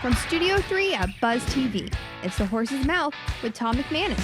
From Studio 3 at Buzz TV, it's The Horse's Mouth with Tom McManus.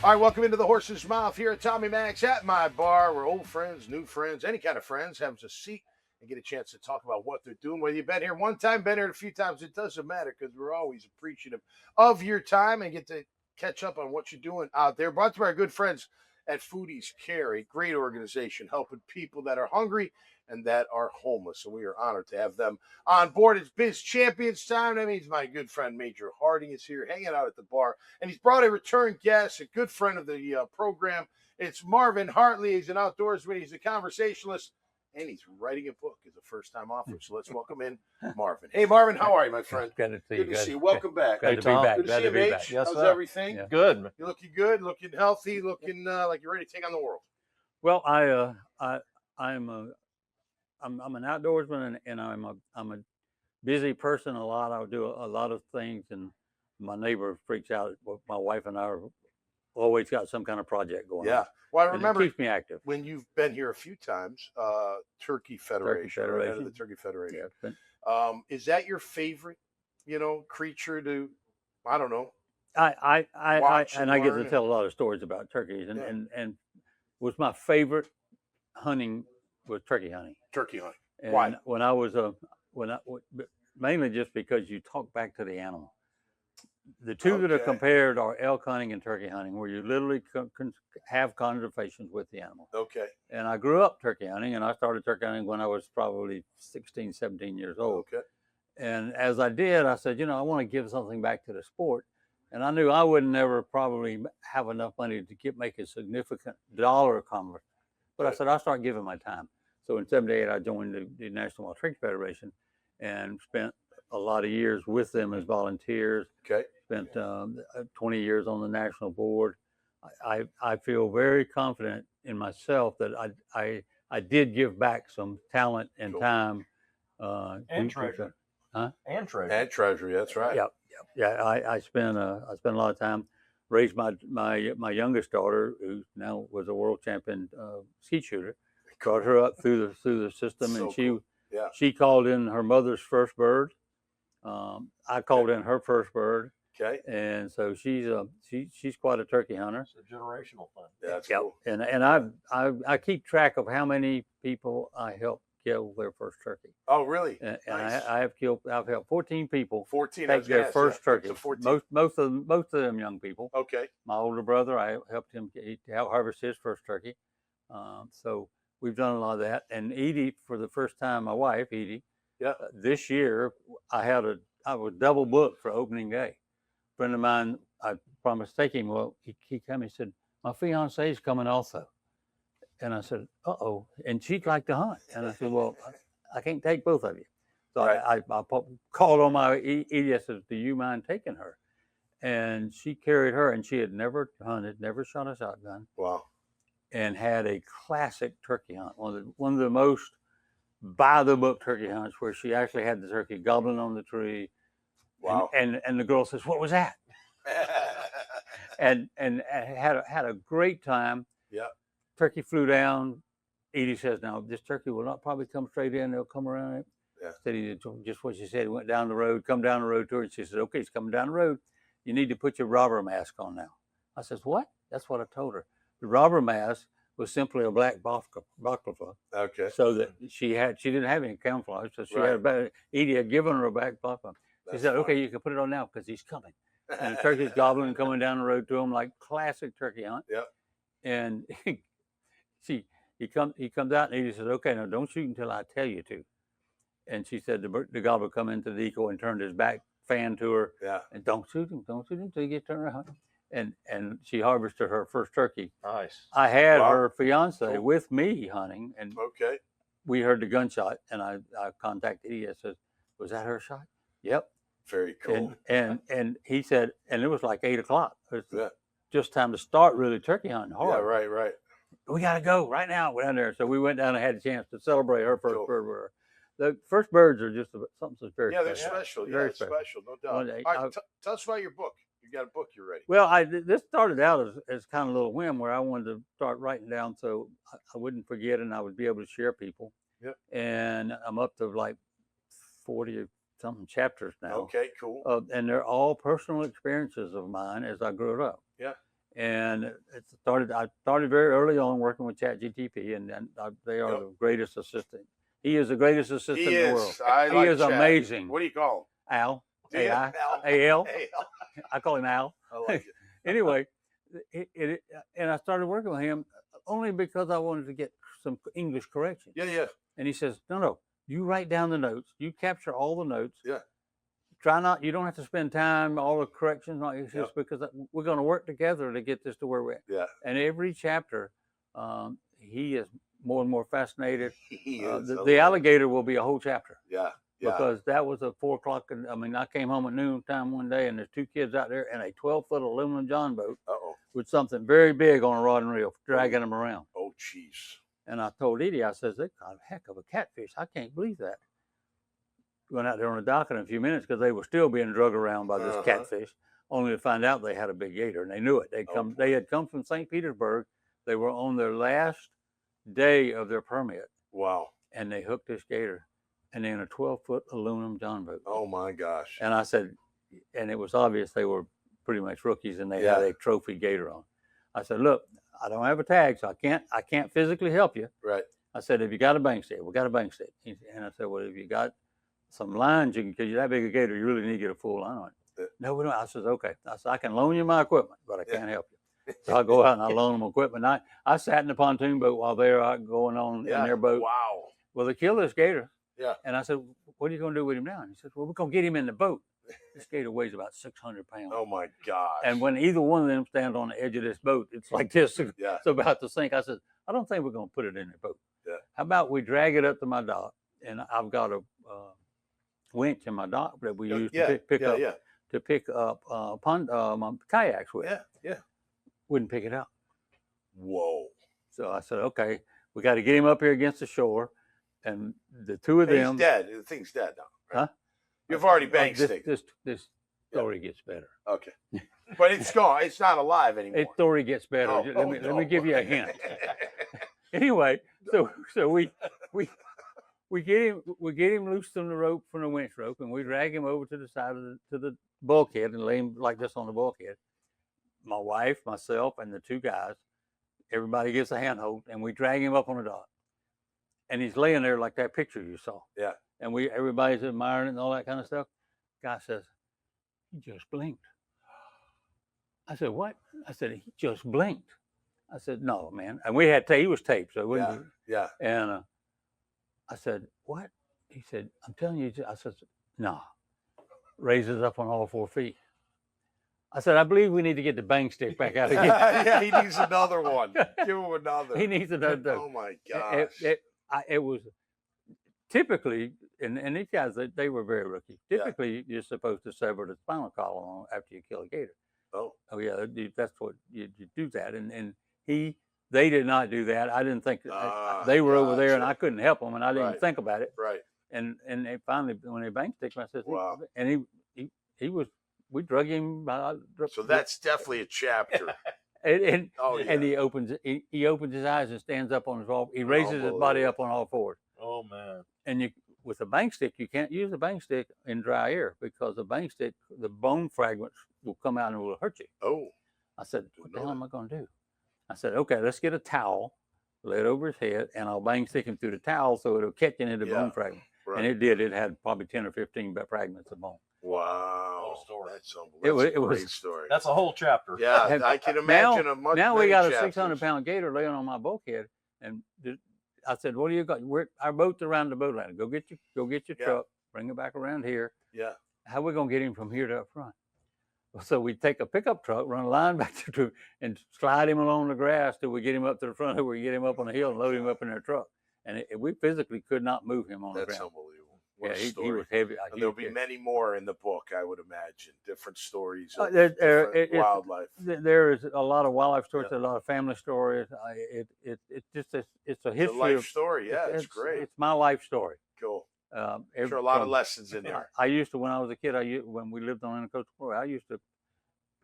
All right, welcome into The Horse's Mouth here at Tommy Max at my bar. We're old friends, new friends, any kind of friends. Have a seat and get a chance to talk about what they're doing. Whether you've been here one time, been here a few times, it doesn't matter because we're always appreciative of your time and get to catch up on what you're doing out there. Brought to our good friends at Foodies Care, a great organization helping people that are hungry and that are homeless. So we are honored to have them on board. It's Biz Champions time. That means my good friend Major Harding is here hanging out at the bar. And he's brought a return guest, a good friend of the program. It's Marvin Hartley. He's an outdoorsman. He's a conversationalist. And he's writing a book as a first-time author. So let's welcome in Marvin. Hey, Marvin, how are you, my friend? Good to see you. Good to see you. Welcome back. Good to be back. Good to see you, H. Yes, How's sir. everything? Yeah. Good. You're looking good, looking healthy, looking like you're ready to take on the world. Well, I'm an outdoorsman and I'm a busy person a lot. I do a lot of things, and my neighbor freaks out. My wife and I are always got some kind of project going on. Yeah. Well, I And remember it keeps me active. when you've been here a few times, Turkey Federation. Right, head of the Turkey Federation. Yeah, is that your favorite, creature to, I don't know. I Watch and and I get learn to tell a lot of stories about turkeys, Yeah. and was my favorite hunting was turkey hunting. Turkey hunting. And Why? when I was mainly just because you talk back to the animal. The two that are Okay. compared are elk hunting and turkey hunting, where you literally have conversations with the animal. Okay. And I grew up turkey hunting, and I started turkey hunting when I was probably 16, 17 years old. Okay. And as I did, I said, I want to give something back to the sport. And I knew I would never probably have enough money to make a significant dollar convert. But I said, I'll start giving my time. So in 78, I joined the National Wild Turkey Federation and spent a lot of years with them as volunteers. Okay. Spent 20 years on the national board. I feel very confident in myself that I did give back some talent and Cool. time. And treasure. Huh? And treasure. And treasury. That's right. Yeah. I spent a lot of time. Raised my youngest daughter, who now was a world champion skeet shooter. Brought her up through the system, So and she cool. Yeah. she called in her mother's first bird. I called in her first bird. Okay. And so she's quite a turkey hunter. It's a generational thing. Yeah, that's Yep. cool. And I keep track of how many people I helped kill their first turkey. Oh, really? And Nice. I've helped 14 people 14. I take was gonna their ask, first yeah, turkey. so 14. Most of them young people. Okay. My older brother, I helped him harvest his first turkey. So we've done a lot of that. And Edie, for the first time, my wife Edie, Yeah. this year I was double booked for opening day. A friend of mine, I promised to take him. Well, he came. He said, "My fiance is coming also." And I said, "Uh-oh." And she'd like to hunt. And I said, "Well, I can't take both of you." So Right. I called on my Edie. I said, "Do you mind taking her?" And she carried her, and she had never hunted, never shot a shotgun, Wow. and had a classic turkey hunt. One of the most by the book turkey hunts, where she actually had the turkey gobbling on the tree. Wow. And the girl says, "What was that?" and had a great time. Yeah. Turkey flew down. Edie says, "Now this turkey will not probably come straight in. They'll come around it." Yeah. Said he did just what she said. He went down the road, come down the road to her, and she said, "Okay, he's coming down the road. You need to put your robber mask on now." I says, "What?" That's what I told her. The robber mask was simply a black baklava, Okay. so that she didn't have any camouflage, so she Right. Edie had given her a black baklava. She That's said, "Okay, funny. you can put it on now because he's coming." And the turkey's gobbling, coming down the road to him like classic turkey hunt. Yep. And he comes out, and Edie says, "Okay, now don't shoot until I tell you to." And she said the gobbler come into the decoy and turned his back fan to her, Yeah. and don't shoot him until you get turned around. And she harvested her first turkey. Nice. I had Wow. her fiance Cool. with me hunting, and Okay. we heard the gunshot, and I contacted Edie. I said, "Was that her shot?" "Yep." Very cool. And he said, and it was like 8:00. It was Yeah. just time to start really turkey hunting hard. Yeah. Right. We got to go right now. We're down there. So we went down and had a chance to celebrate her first Cool. bird with her. The first birds are just something that's very Yeah, they're special. special. Yeah, Very it's special. No doubt. One day, All right, tell us about your book. You got a book you're ready. Well, this started out as kind of a little whim where I wanted to start writing down so I wouldn't forget and I would be able to share people. Yep. And I'm up to like 40 or something chapters now. Okay, cool. And they're all personal experiences of mine as I grew up. Yeah. And I started very early on working with ChatGTP, and they are the greatest assistant. He is the greatest assistant in the world. He is Chat. amazing. What do you call him? Al. Do you? AI. Al. A-L. A-L. I call him Al. I like it. Anyway, and I started working with him only because I wanted to get some English corrections. Yeah. And he says, no, you write down the notes. You capture all the notes. Yeah. You don't have to spend time, all the corrections. It's just because we're going to work together to get this to where we're at. Yeah. And every chapter, he is more and more fascinated. He is. The alligator will be a whole chapter. Yeah. Because that was at 4 o'clock. I came home at noon time one day, and there's 2 kids out there in a 12-foot aluminum John boat with something very big on a rod and reel, dragging them around. Oh, jeez. And I told Edie, I says, they caught a heck of a catfish. I can't believe that. Went out there on the dock in a few minutes because they were still being drug around by this catfish, only to find out they had a big gator, and they knew it. They had come from St. Petersburg. They were on their last day of their permit. Wow. And they hooked this gator, and they're in a 12-foot aluminum John boat. Oh my gosh. And I said, and it was obvious they were pretty much rookies, and they had a trophy gator on. I said, look, I don't have a tag, so I can't physically help you. Right. I said, have you got a bank stick? We got a bank stick. And I said, well, if you got some lines, because you're that big a gator, you really need to get a full line on it. No, we don't. I said, okay. I said, I can loan you my equipment, but I can't help you. So I go out and I loan them equipment. I sat in the pontoon boat while they were out going on in their boat. Wow. Well, they killed this gator. Yeah. And I said, what are you going to do with him now? And he said, well, we're going to get him in the boat. This gator weighs about 600 pounds. Oh my gosh. And when either one of them stand on the edge of this boat, it's like this. It's about to sink. I said, I don't think we're going to put it in the boat. Yeah. How about we drag it up to my dock? And I've got a winch in my dock that we use to pick up my kayaks with. Yeah. Wouldn't pick it up. Whoa. So I said, okay, we got to get him up here against the shore. And the two of them. He's dead. The thing's dead now. Right? Huh? You've already bank sticked. This story gets better. Okay. But it's gone. It's not alive anymore. Its story gets better. Let me give you a hint. Anyway, so we get him loose from the rope, from the winch rope, and we drag him over to the side of the bulkhead and lay him like this on the bulkhead. My wife, myself, and the 2 guys, everybody gets a handhold, and we drag him up on the dock. And he's laying there like that picture you saw. Yeah. And everybody's admiring it and all that kind of stuff. Guy says, he just blinked. I said, what? I said, he just blinked. I said, no, man. And we had he was taped, so it wouldn't be. Yeah. And I said, what? He said, I'm telling you. I said, no. Raises up on all 4 feet. I said, I believe we need to get the bang stick back out again. Yeah, he needs another one. Give him another. He needs another. Oh my gosh. It was typically, and these guys, they were very rookie. Typically, you're supposed to sever the spinal column after you kill a gator. Oh yeah, that's what you do that. And they did not do that. I didn't think they were over there, and I couldn't help them, and I didn't think about it. Right. And they finally, when they bank stick him, I said, wow. And he was. We drug him. So that's definitely a chapter. And he opens his eyes and stands up on his all. He raises his body up on all 4s. Oh man! And with a bank stick, you can't use a bank stick in dry air because the bank stick, the bone fragments will come out and will hurt you. Oh. I said, what the hell am I going to do? I said, okay, let's get a towel, lay it over his head, and I'll bang stick him through the towel so it'll catch into the bone fragment. Right. And it did. It had probably 10 or 15 fragments of bone. Wow. Story. That's unbelievable. It was a great story. That's a whole chapter. Yeah, I can imagine a much Now we got a chapters. 600-pound gator laying on my bulkhead, and I said, "What do you got? Our boat's around the boat landing. Go get your truck, bring it back around here. Yeah. How are we gonna get him from here to up front?" So we take a pickup truck, run a line back to, and slide him along the grass till we get him up to the front, where we get him up on the hill and load him up in our truck. And we physically could not move him on the ground. That's unbelievable. What a he story. was heavy. And there'll be many more in the book, I would imagine. Different stories of wildlife. There is a lot of wildlife stories, a lot of family stories. It's a history. It's a life story. Yeah, it's great. It's my life story. Cool. Sure, a lot of lessons in there. I used to, when I was a kid, when we lived on Coast Florida, I used to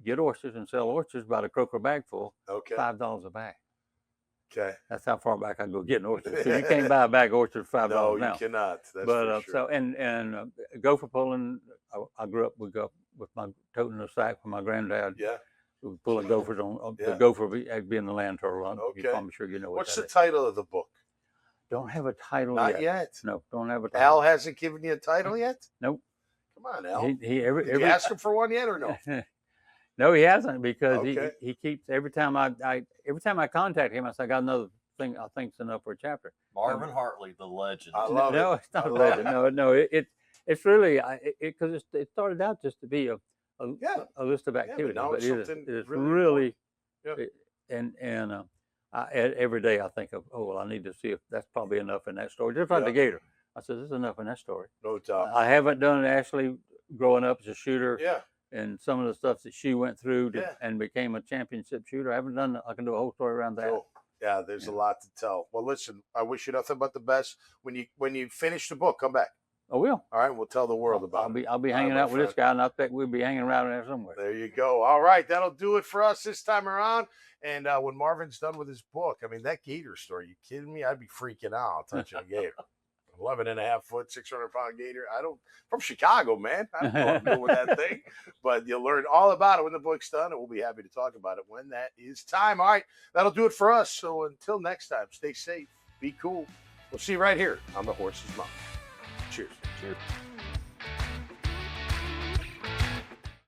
get oysters and sell oysters by the croaker bag full, $5 a bag. Okay. That's how far back I go getting oysters. So you can't buy a bag of oysters for $5 No, now. you cannot. That's But for sure. so and gopher pulling. I grew up with my toting a sack from my granddad. Yeah. We were pulling gophers on Yeah. the gopher being the land turtle. Okay. I'm sure you know what What's that the is. title of the book? Don't have a title Not yet. No, don't have a Al title. hasn't given you a title yet? Nope. Come on, Al. He Did you ask him for one yet or no? No, he hasn't, because Okay. he keeps every time I contact him, I say I got another thing I think's enough for a chapter. Marvin Hartley, the legend. I love No, it. it's not I a love legend. No, it's really because it started out just to be a list of activities, now but it's something it is really really important. and every day I think of, oh well, I need to see if that's probably enough in that story. Just like the gator, I said this is enough in that story. No doubt. I haven't done Ashley growing up as a shooter. Yeah. And some of the stuff that she went through Yeah. and became a championship shooter. I haven't done. I can do a whole story around that. Cool. Yeah, there's a lot to tell. Well, listen, I wish you nothing but the best. When you finish the book, come back. I will. All right, we'll tell the world about it. I'll be All hanging right, out with my this guy, and I think we'll be hanging around there somewhere. There you go. All right, that'll do it for us this time around. And when Marvin's done with his book, I mean, that gator story, you kidding me? I'd be freaking out touching a gator. 11.5-foot, 600-pound gator. From Chicago, man. I don't know what I'm doing with that thing. But you'll learn all about it when the book's done, and we'll be happy to talk about it when that is time. All right, that'll do it for us. So until next time, stay safe, be cool. We'll see you right here on the Horse's Mouth. Cheers. Cheers.